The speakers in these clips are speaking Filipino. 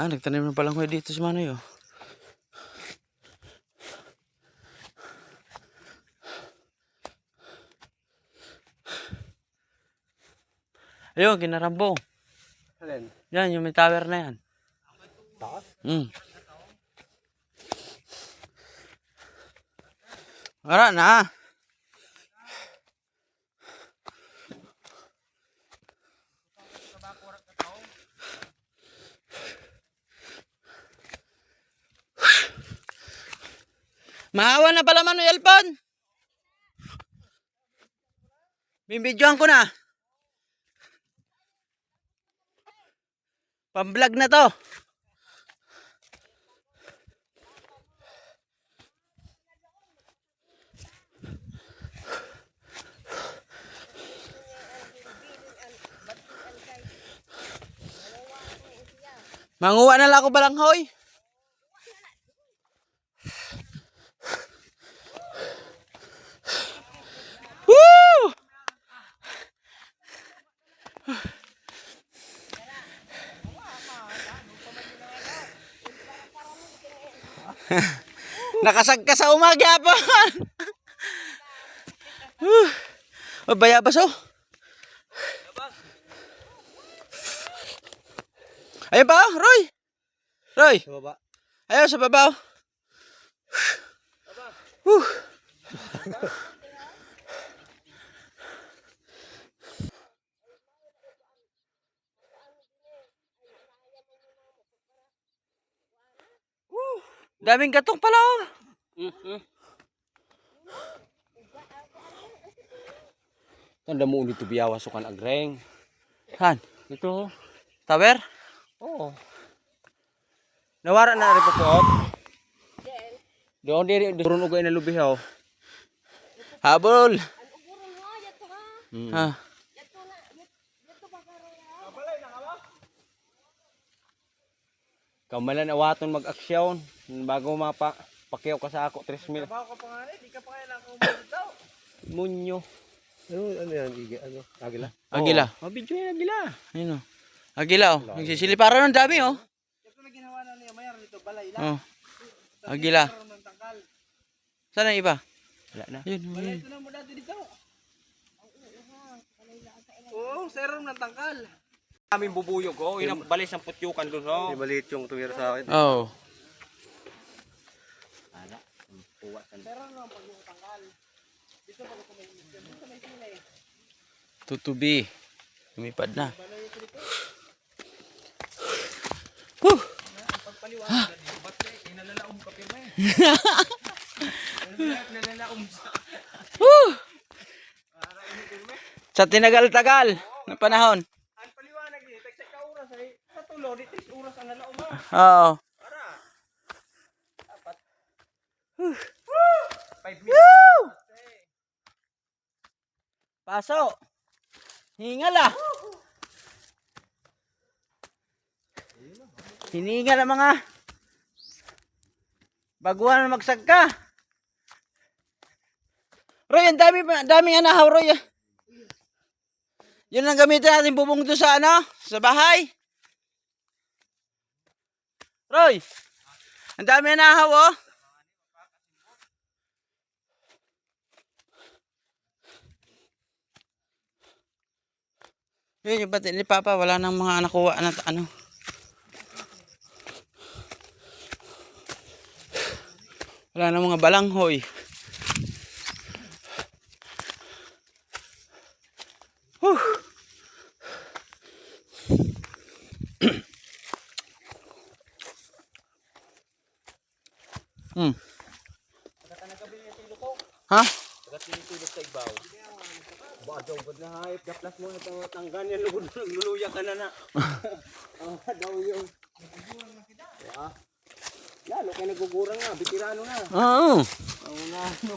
Nagtanim na palang hoy dito si Manoy oh. Ayun, ginarambong. Alin? Yan, yung may tower na yan. Taas? Wala na. Mahawa na pala Manoy Alpon. Bibidyohan ko na. Pam-vlog na to. Manguha na lang ako balanghoy. Woo! Nakasag ka sa umaga pa. Oh, bayabas oh. Ayun pa oh, Roy. Roy. Sa baba. Ayun sa baba oh. Daming gatong pala oh. Tanda mo ulit biyawa sukan agreng. Han, Ito. tower? Oo. Nawara na rin po po. Doon diri durun ugay na lubihaw. Habol. Ha. Kamalan awaton mag-aksyon bago pakyaw ka sa ako 3,000. Trabaho ka pa nga rin, di ka pa kaya nakakumulog daw. Munyo. Ano yan? Agila? Agila. Mabidyo yan agila. Ayun oh. Agila oh. Nagsisiliparan ng dami oh. Ito na ginawa na niya mayroon dito balay Oh. Agila. Saan ang iba? Wala na. Ayun, ayun. Ito na mo dati dito. Oo, serum ng tangkal. Aming bubuyog oh, inang balis ang putyukan doon oh. Maliit yung tumira sa akin. Oh. Ala, puwa kan. Serum ng tangkal. Dito pa ko may sila. Tutubi. Lumipad na. Woo! Pagpaliwanag na ba't inalalaom ka pirma eh. Nalalaom sa. Woo! Sa tinagal-tagal na panahon. Ang paliwanag ni tagsa ka oras ay sa tulo dito oras ang nalaom ah. Oo. Para. Dapat. 5 minutes. Woo! Paso. Hingal ah. Hiningal ang mga baguhan na magsagka. Roy, ang daming anahaw, Roy. Yun ang gamitin natin bubong doon sa ano? Sa bahay. Roy, ang dami anahaw, oh. Yun, yung pati ni Papa, wala nang mga nakuha na ano. Wala nang mga balanghoy. Whew. Ha? Taga-tinitulog sa ibaw. Ba daw gud na hayop gaplas mo na tanggan yan lugod nagluluya ka na na. Daw yung nagugurang na kita. Ya. Lalo kay nagugurang na, bitirano na. Oo. Ang na ano.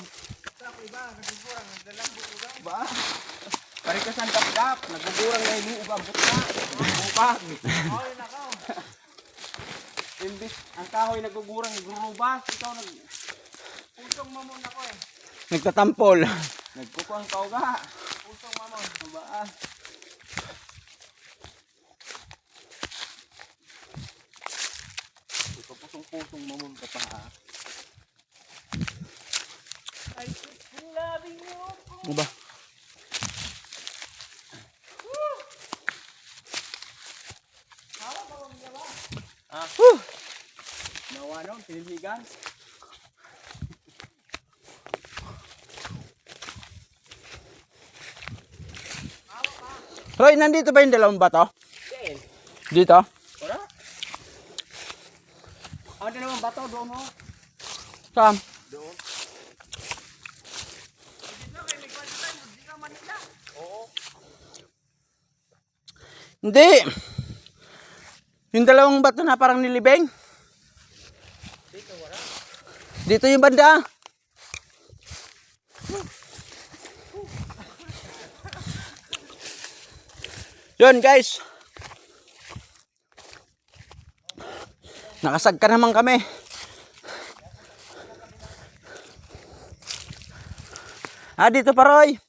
Sa iba nagugurang, nagdalambo daw. Ba? Pare ka san dap nagugurang na ini ubabot na. Bukag. Oy nakaw. Imbis ang kahoy nagugurang nagrurubas, ikaw pusong mamon ako eh. Nagtatampol. Nagkukuhang kauga. Pusong mamon. Ba? Ano ba? Nawa no, tiniligan. Roy, nandito ba yung dalawang bato? Saan? Dito? Wala. Ano naman bato doon mo? Saan? Doon. Hindi. Yung dalawang bato na parang nilibing. Dito wala. Dito yung banda. Yun guys. Nakasagka naman kami. Dito pa Roy.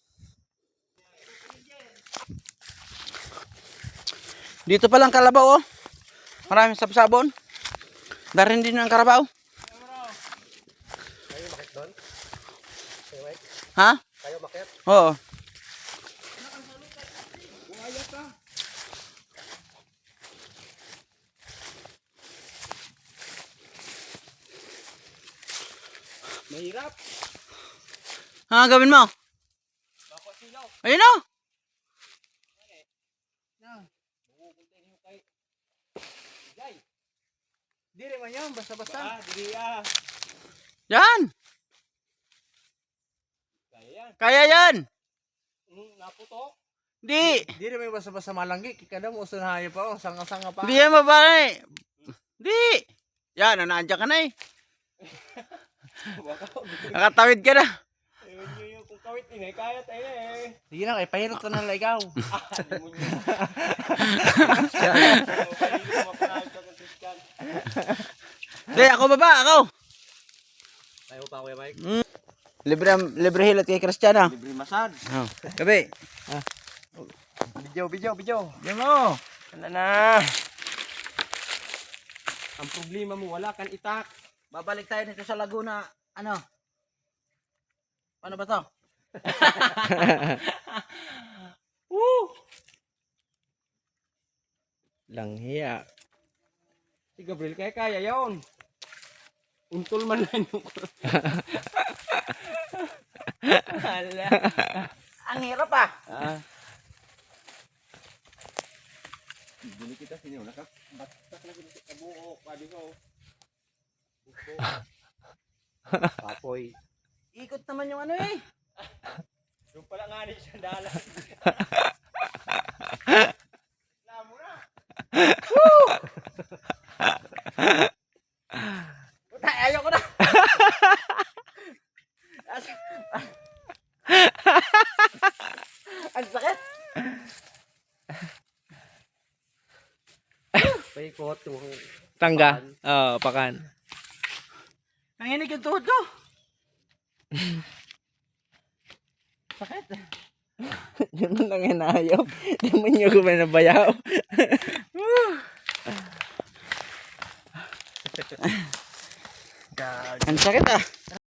Dito pa lang kalabaw oh. Maraming sabsabon. Darin din ang karabaw. Kayo makit doon? Ha? Kayo makit? Oo. Bumayat ka. Mahirap. Gawin mo? Bako silaw. Ayun oh. Pupunta niyo kay Jay. Di rin man yan, basta-basta. Diri ah. Yan. Kaya yan. Kaya yan. Naputo. Di. Di rin man basta-basta malanggi. Kikada mo usunahan pa oh, sanga-sanga pa. Di yan mabari. Di. Yan, nandiyan ka na eh. Nakatawid ka na. Kung kawit ini, kaya tayo eh. Sige na, pahirot ko ng ligaw. Di, ako baba, ako. Tayo pa Kuya Mike. Libre hilot kay Cristiano. Libre masad. Oh. Gabi. Video. Yan mo. Ano na? Ang problema mo, wala kang itak. Babalik tayo nito sa Laguna. Ano? Paano ba to? Langhiya. Si Gabriel kaya yun. Untol man lang yung Hala. Ang hirap ah. Bili kita sinyo. Batak na kita kabuo. Pwede ko. Papoy. Ikot naman yung ano eh. Yung pala nga rin siya dalan. Lamo na. Ayoko na. Ang sakit. Paikot yung Tangga. Oo, pakan. Nanginig yung tuhod ko. Sakit. Yun mo lang hinahayaw. Di mo nyo kumain na bayaw. Ang sakit ah.